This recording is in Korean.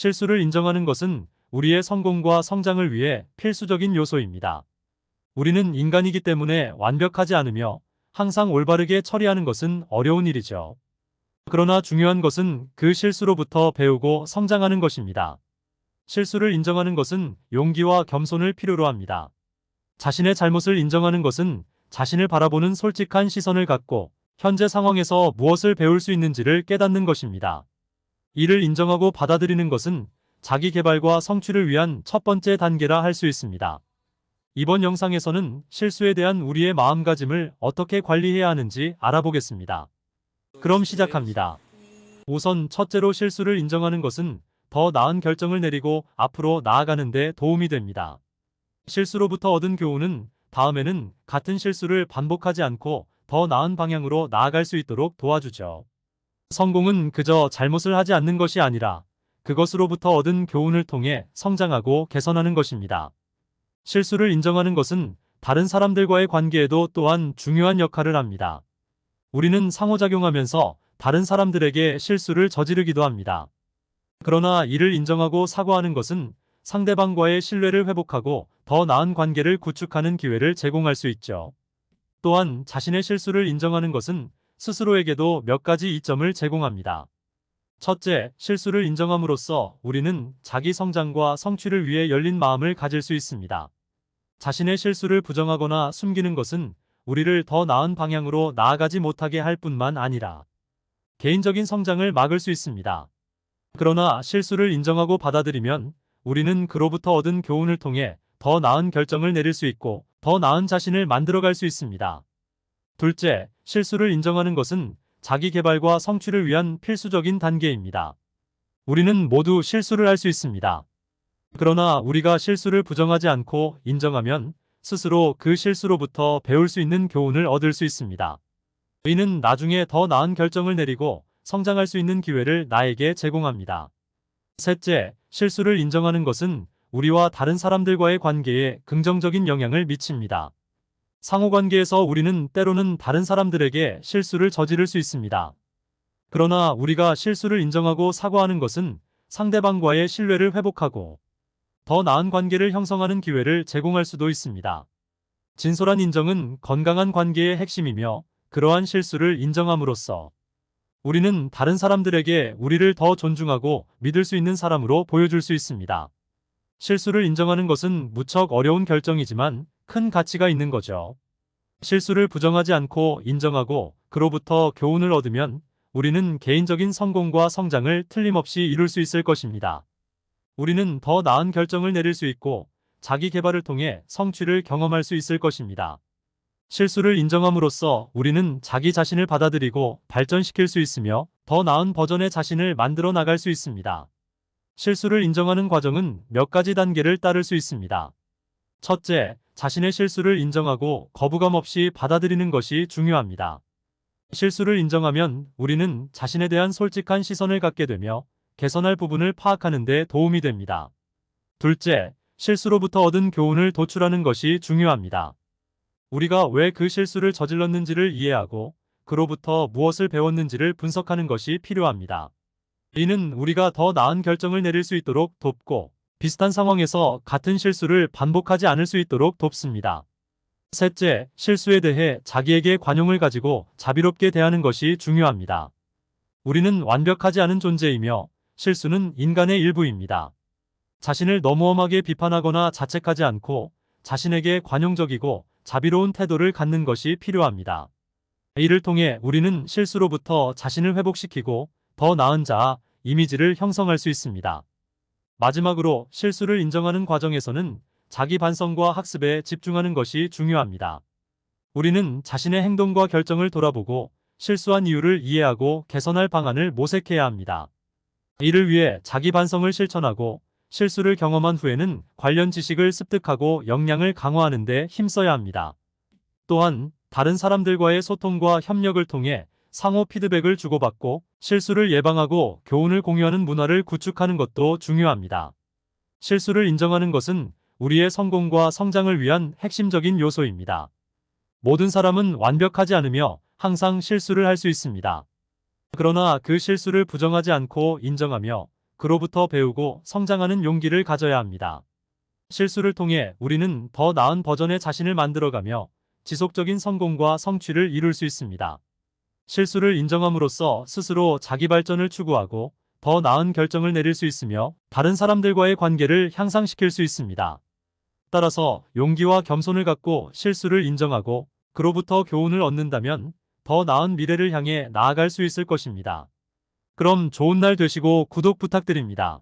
실수를 인정하는 것은 우리의 성공과 성장을 위해 필수적인 요소입니다. 우리는 인간이기 때문에 완벽하지 않으며 항상 올바르게 처리하는 것은 어려운 일이죠. 그러나 중요한 것은 그 실수로부터 배우고 성장하는 것입니다. 실수를 인정하는 것은 용기와 겸손을 필요로 합니다. 자신의 잘못을 인정하는 것은 자신을 바라보는 솔직한 시선을 갖고 현재 상황에서 무엇을 배울 수 있는지를 깨닫는 것입니다. 이를 인정하고 받아들이는 것은 자기 개발과 성취를 위한 첫 번째 단계라 할 수 있습니다. 이번 영상에서는 실수에 대한 우리의 마음가짐을 어떻게 관리해야 하는지 알아보겠습니다. 그럼 시작합니다. 우선 첫째로 실수를 인정하는 것은 더 나은 결정을 내리고 앞으로 나아가는 데 도움이 됩니다. 실수로부터 얻은 교훈은 다음에는 같은 실수를 반복하지 않고 더 나은 방향으로 나아갈 수 있도록 도와주죠. 성공은 그저 잘못을 하지 않는 것이 아니라 그것으로부터 얻은 교훈을 통해 성장하고 개선하는 것입니다. 실수를 인정하는 것은 다른 사람들과의 관계에도 또한 중요한 역할을 합니다. 우리는 상호작용하면서 다른 사람들에게 실수를 저지르기도 합니다. 그러나 이를 인정하고 사과하는 것은 상대방과의 신뢰를 회복하고 더 나은 관계를 구축하는 기회를 제공할 수 있죠. 또한 자신의 실수를 인정하는 것은 스스로에게도 몇 가지 이점을 제공합니다. 첫째, 실수를 인정함으로써 우리는 자기 성장과 성취를 위해 열린 마음을 가질 수 있습니다. 자신의 실수를 부정하거나 숨기는 것은 우리를 더 나은 방향으로 나아가지 못하게 할 뿐만 아니라 개인적인 성장을 막을 수 있습니다. 그러나 실수를 인정하고 받아들이면 우리는 그로부터 얻은 교훈을 통해 더 나은 결정을 내릴 수 있고 더 나은 자신을 만들어갈 수 있습니다. 둘째, 실수를 인정하는 것은 자기 개발과 성취를 위한 필수적인 단계입니다. 우리는 모두 실수를 할 수 있습니다. 그러나 우리가 실수를 부정하지 않고 인정하면 스스로 그 실수로부터 배울 수 있는 교훈을 얻을 수 있습니다. 이는 나중에 더 나은 결정을 내리고 성장할 수 있는 기회를 나에게 제공합니다. 셋째, 실수를 인정하는 것은 우리와 다른 사람들과의 관계에 긍정적인 영향을 미칩니다. 상호관계에서 우리는 때로는 다른 사람들에게 실수를 저지를 수 있습니다. 그러나 우리가 실수를 인정하고 사과하는 것은 상대방과의 신뢰를 회복하고 더 나은 관계를 형성하는 기회를 제공할 수도 있습니다. 진솔한 인정은 건강한 관계의 핵심이며 그러한 실수를 인정함으로써 우리는 다른 사람들에게 우리를 더 존중하고 믿을 수 있는 사람으로 보여줄 수 있습니다. 실수를 인정하는 것은 무척 어려운 결정이지만 큰 가치가 있는 거죠. 실수를 부정하지 않고 인정하고 그로부터 교훈을 얻으면 우리는 개인적인 성공과 성장을 틀림없이 이룰 수 있을 것입니다. 우리는 더 나은 결정을 내릴 수 있고 자기 개발을 통해 성취를 경험할 수 있을 것입니다. 실수를 인정함으로써 우리는 자기 자신을 받아들이고 발전시킬 수 있으며 더 나은 버전의 자신을 만들어 나갈 수 있습니다. 실수를 인정하는 과정은 몇 가지 단계를 따를 수 있습니다. 첫째, 자신의 실수를 인정하고 거부감 없이 받아들이는 것이 중요합니다. 실수를 인정하면 우리는 자신에 대한 솔직한 시선을 갖게 되며 개선할 부분을 파악하는 데 도움이 됩니다. 둘째, 실수로부터 얻은 교훈을 도출하는 것이 중요합니다. 우리가 왜 그 실수를 저질렀는지를 이해하고 그로부터 무엇을 배웠는지를 분석하는 것이 필요합니다. 이는 우리가 더 나은 결정을 내릴 수 있도록 돕고 비슷한 상황에서 같은 실수를 반복하지 않을 수 있도록 돕습니다. 셋째, 실수에 대해 자기에게 관용을 가지고 자비롭게 대하는 것이 중요합니다. 우리는 완벽하지 않은 존재이며 실수는 인간의 일부입니다. 자신을 너무 험하게 비판하거나 자책하지 않고 자신에게 관용적이고 자비로운 태도를 갖는 것이 필요합니다. 이를 통해 우리는 실수로부터 자신을 회복시키고 더 나은 자, 이미지를 형성할 수 있습니다. 마지막으로 실수를 인정하는 과정에서는 자기 반성과 학습에 집중하는 것이 중요합니다. 우리는 자신의 행동과 결정을 돌아보고 실수한 이유를 이해하고 개선할 방안을 모색해야 합니다. 이를 위해 자기 반성을 실천하고 실수를 경험한 후에는 관련 지식을 습득하고 역량을 강화하는 데 힘써야 합니다. 또한 다른 사람들과의 소통과 협력을 통해 상호 피드백을 주고받고 실수를 예방하고 교훈을 공유하는 문화를 구축하는 것도 중요합니다. 실수를 인정하는 것은 우리의 성공과 성장을 위한 핵심적인 요소입니다. 모든 사람은 완벽하지 않으며 항상 실수를 할 수 있습니다. 그러나 그 실수를 부정하지 않고 인정하며 그로부터 배우고 성장하는 용기를 가져야 합니다. 실수를 통해 우리는 더 나은 버전의 자신을 만들어가며 지속적인 성공과 성취를 이룰 수 있습니다. 실수를 인정함으로써 스스로 자기 발전을 추구하고 더 나은 결정을 내릴 수 있으며 다른 사람들과의 관계를 향상시킬 수 있습니다. 따라서 용기와 겸손을 갖고 실수를 인정하고 그로부터 교훈을 얻는다면 더 나은 미래를 향해 나아갈 수 있을 것입니다. 그럼 좋은 날 되시고 구독 부탁드립니다.